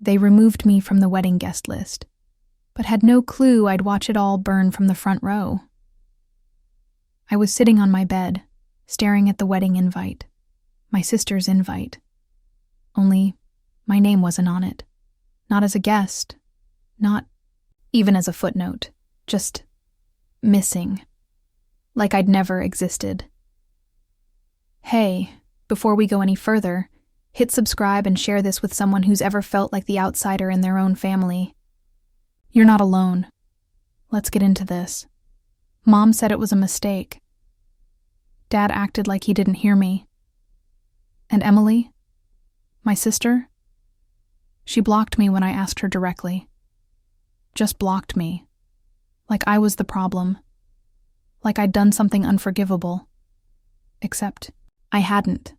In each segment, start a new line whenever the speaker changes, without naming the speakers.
They removed me from the wedding guest list, but had no clue I'd watch it all burn from the front row. I was sitting on my bed, staring at the wedding invite, my sister's invite. Only my name wasn't on it. Not as a guest, not even as a footnote, just missing, like I'd never existed. Hey, before we go any further, hit subscribe and share this with someone who's ever felt like the outsider in their own family. You're not alone. Let's get into this. Mom said it was a mistake. Dad acted like he didn't hear me. And Emily, my sister, she blocked me when I asked her directly. Just blocked me. Like I was the problem. Like I'd done something unforgivable. Except I hadn't.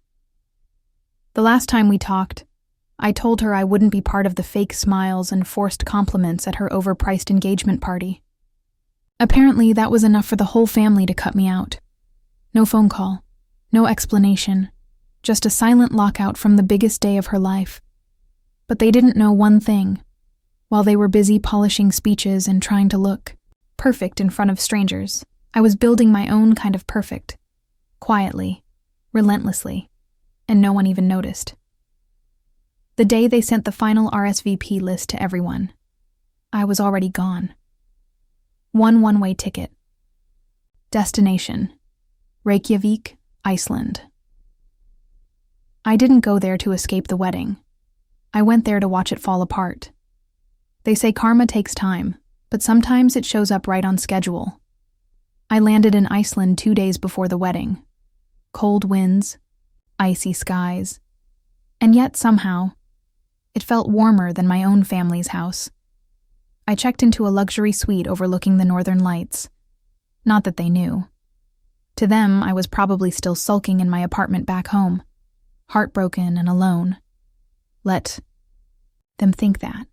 The last time we talked, I told her I wouldn't be part of the fake smiles and forced compliments at her overpriced engagement party. Apparently, that was enough for the whole family to cut me out. No phone call, no explanation, just a silent lockout from the biggest day of her life. But they didn't know one thing. While they were busy polishing speeches and trying to look perfect in front of strangers, I was building my own kind of perfect, quietly, relentlessly, and no one even noticed. The day they sent the final RSVP list to everyone, I was already gone. One-way ticket. Destination: Reykjavik, Iceland. I didn't go there to escape the wedding. I went there to watch it fall apart. They say karma takes time, but sometimes it shows up right on schedule. I landed in Iceland 2 days before the wedding. Cold winds, icy skies, and yet somehow, it felt warmer than my own family's house. I checked into a luxury suite overlooking the northern lights. Not that they knew. To them, I was probably still sulking in my apartment back home, heartbroken and alone. Let them think that.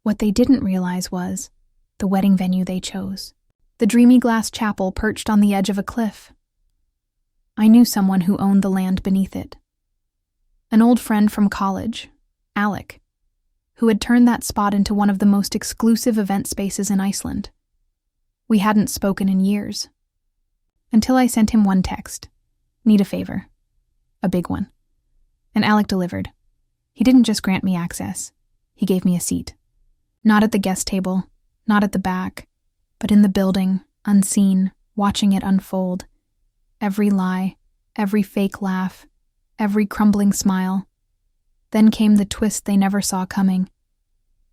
What they didn't realize was the wedding venue they chose, the dreamy glass chapel perched on the edge of a cliff. I knew someone who owned the land beneath it. An old friend from college, Alec, who had turned that spot into one of the most exclusive event spaces in Iceland. We hadn't spoken in years. Until I sent him one text. Need a favor. A big one. And Alec delivered. He didn't just grant me access. He gave me a seat. Not at the guest table, not at the back, but in the building, unseen, watching it unfold. Every lie, every fake laugh, every crumbling smile. Then came the twist they never saw coming.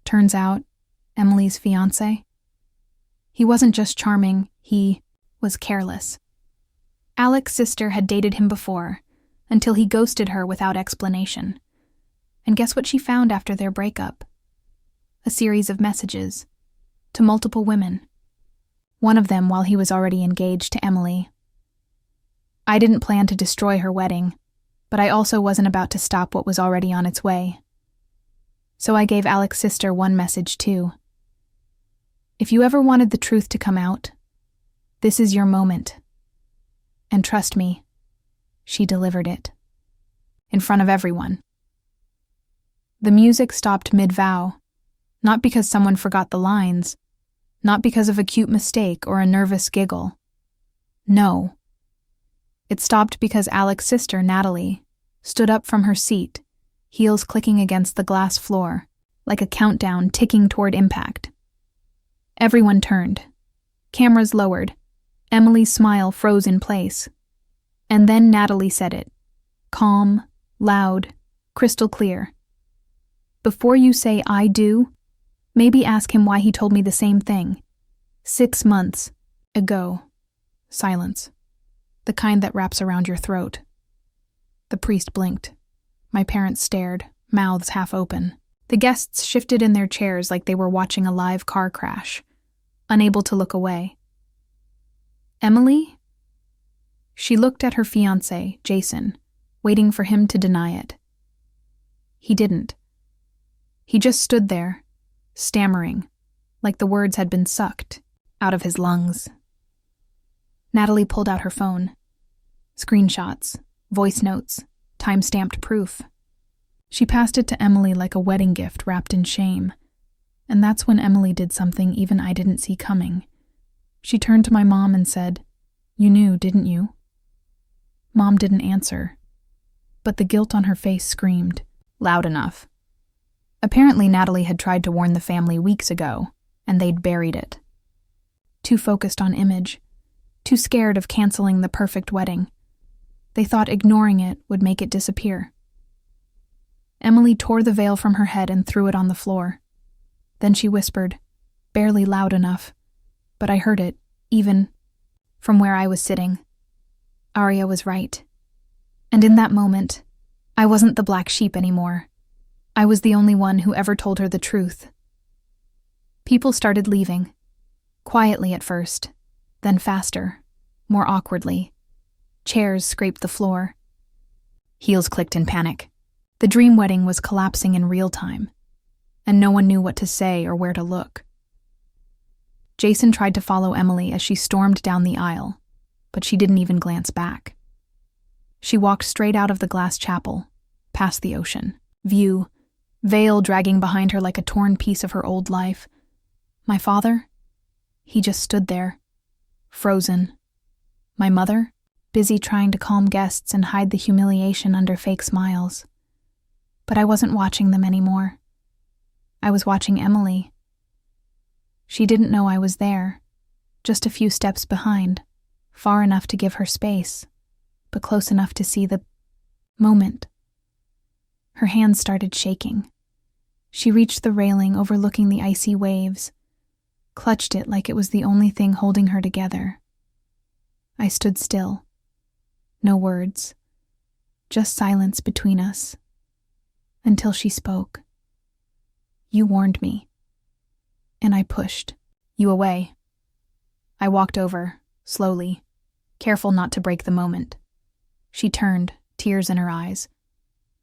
Turns out, Emily's fiancé. He wasn't just charming, he was careless. Alec's sister had dated him before, until he ghosted her without explanation. And guess what she found after their breakup? A series of messages, to multiple women. One of them while he was already engaged to Emily. I didn't plan to destroy her wedding, but I also wasn't about to stop what was already on its way. So I gave Alec's sister one message too. If you ever wanted the truth to come out, this is your moment. And trust me, she delivered it. In front of everyone. The music stopped mid-vow, not because someone forgot the lines, not because of a cute mistake or a nervous giggle. No. It stopped because Alec's sister, Natalie, stood up from her seat, heels clicking against the glass floor, like a countdown ticking toward impact. Everyone turned. Cameras lowered. Emily's smile froze in place. And then Natalie said it. Calm, loud, crystal clear. Before you say I do, maybe ask him why he told me the same thing. 6 months ago. Silence. The kind that wraps around your throat. The priest blinked. My parents stared, mouths half open. The guests shifted in their chairs like they were watching a live car crash, unable to look away. Emily? She looked at her fiancé, Jason, waiting for him to deny it. He didn't. He just stood there, stammering, like the words had been sucked out of his lungs. Natalie pulled out her phone. Screenshots, voice notes, time-stamped proof. She passed it to Emily like a wedding gift wrapped in shame. And that's when Emily did something even I didn't see coming. She turned to my mom and said, "You knew, didn't you?" Mom didn't answer, but the guilt on her face screamed, loud enough. Apparently Natalie had tried to warn the family weeks ago, and they'd buried it. Too focused on image, too scared of canceling the perfect wedding. They thought ignoring it would make it disappear. Emily tore the veil from her head and threw it on the floor. Then she whispered, barely loud enough, but I heard it, even from where I was sitting. Aria was right. And in that moment, I wasn't the black sheep anymore. I was the only one who ever told her the truth. People started leaving, quietly at first, then faster, more awkwardly. Chairs scraped the floor. Heels clicked in panic. The dream wedding was collapsing in real time, and no one knew what to say or where to look. Jason tried to follow Emily as she stormed down the aisle, but she didn't even glance back. She walked straight out of the glass chapel, past the ocean, view, veil dragging behind her like a torn piece of her old life. My father? He just stood there, frozen. My mother? Busy trying to calm guests and hide the humiliation under fake smiles. But I wasn't watching them anymore. I was watching Emily. She didn't know I was there, just a few steps behind, far enough to give her space, but close enough to see the moment. Her hands started shaking. She reached the railing overlooking the icy waves, clutched it like it was the only thing holding her together. I stood still. No words, just silence between us, until she spoke. You warned me. And I pushed you away. I walked over, slowly, careful not to break the moment. She turned, tears in her eyes,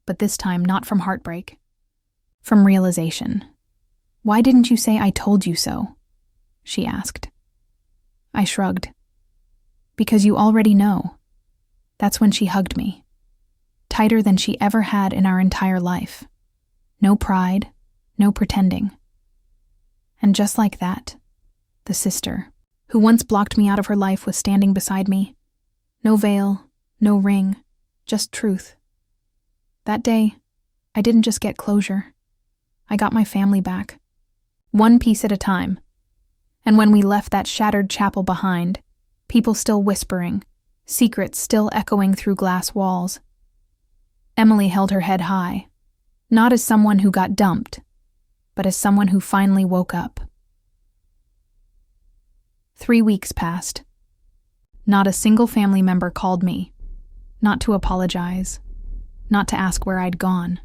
but this time not from heartbreak, from realization. Why didn't you say I told you so? She asked. I shrugged. Because you already know. That's when she hugged me, tighter than she ever had in our entire life. No pride, no pretending. And just like that, the sister, who once blocked me out of her life, was standing beside me. No veil, no ring, just truth. That day, I didn't just get closure. I got my family back, one piece at a time. And when we left that shattered chapel behind, people still whispering, secrets still echoing through glass walls. Emily held her head high, not as someone who got dumped, but as someone who finally woke up. 3 weeks passed. Not a single family member called me, not to apologize, not to ask where I'd gone.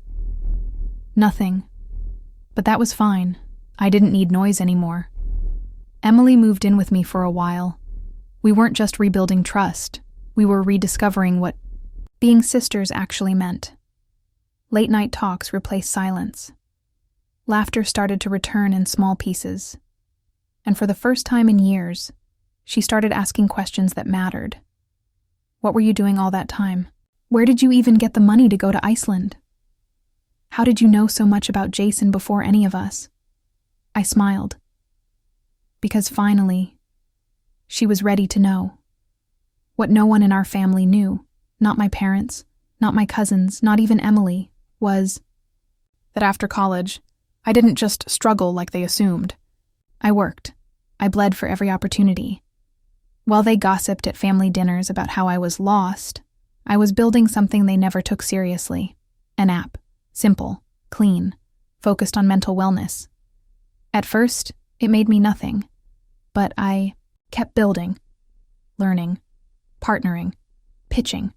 Nothing. But that was fine. I didn't need noise anymore. Emily moved in with me for a while. We weren't just rebuilding trust. We were rediscovering what being sisters actually meant. Late-night talks replaced silence. Laughter started to return in small pieces. And for the first time in years, she started asking questions that mattered. What were you doing all that time? Where did you even get the money to go to Iceland? How did you know so much about Jason before any of us? I smiled. Because finally, she was ready to know. What no one in our family knew, not my parents, not my cousins, not even Emily, was that after college, I didn't just struggle like they assumed. I worked. I bled for every opportunity. While they gossiped at family dinners about how I was lost, I was building something they never took seriously. An app. Simple, clean, focused on mental wellness. At first, it made me nothing. But I kept building, learning, partnering, pitching.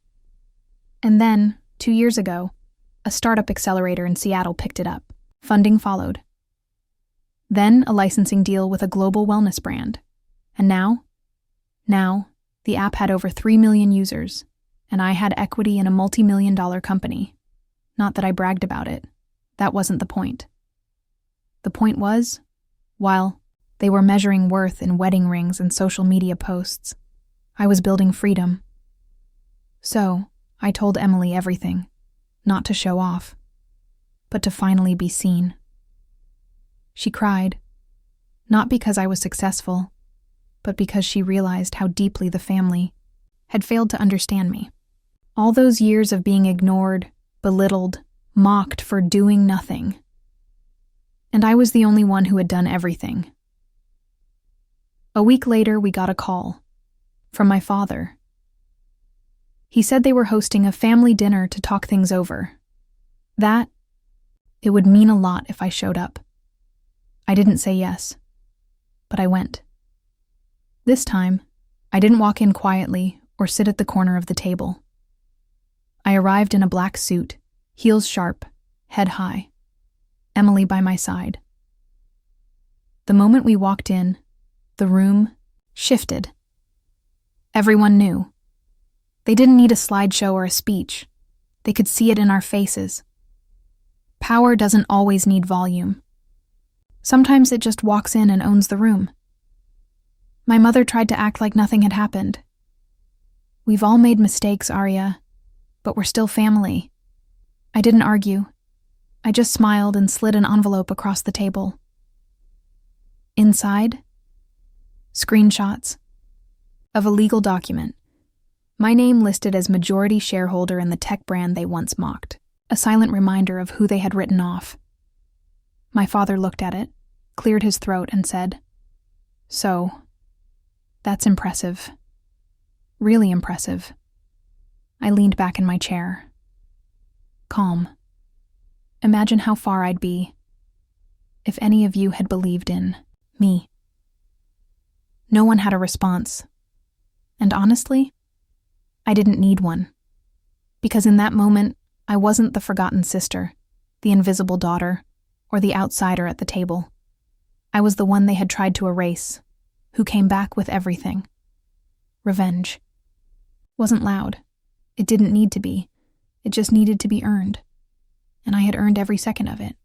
And then, 2 years ago, a startup accelerator in Seattle picked it up. Funding followed. Then a licensing deal with a global wellness brand. And now, the app had over 3 million users, and I had equity in a multi-million-dollar company. Not that I bragged about it. That wasn't the point. The point was, while they were measuring worth in wedding rings and social media posts, I was building freedom. So, I told Emily everything, not to show off. but to finally be seen. She cried, not because I was successful, but because she realized how deeply the family had failed to understand me. All those years of being ignored, belittled, mocked for doing nothing. And I was the only one who had done everything. A week later, we got a call from my father. He said they were hosting a family dinner to talk things over. That it would mean a lot if I showed up. I didn't say yes, but I went. This time, I didn't walk in quietly or sit at the corner of the table. I arrived in a black suit, heels sharp, head high, Emily by my side. The moment we walked in, the room shifted. Everyone knew. They didn't need a slideshow or a speech. They could see it in our faces. Power doesn't always need volume. Sometimes it just walks in and owns the room. My mother tried to act like nothing had happened. We've all made mistakes, Aria, but we're still family. I didn't argue. I just smiled and slid an envelope across the table. Inside, screenshots of a legal document. My name listed as majority shareholder in the tech brand they once mocked, a silent reminder of who they had written off. My father looked at it, cleared his throat, and said, "So, that's impressive. Really impressive." I leaned back in my chair. Calm. Imagine how far I'd be if any of you had believed in me. No one had a response. And honestly, I didn't need one. Because in that moment, I wasn't the forgotten sister, the invisible daughter, or the outsider at the table. I was the one they had tried to erase, who came back with everything. Revenge. Wasn't loud. It didn't need to be. It just needed to be earned. And I had earned every second of it.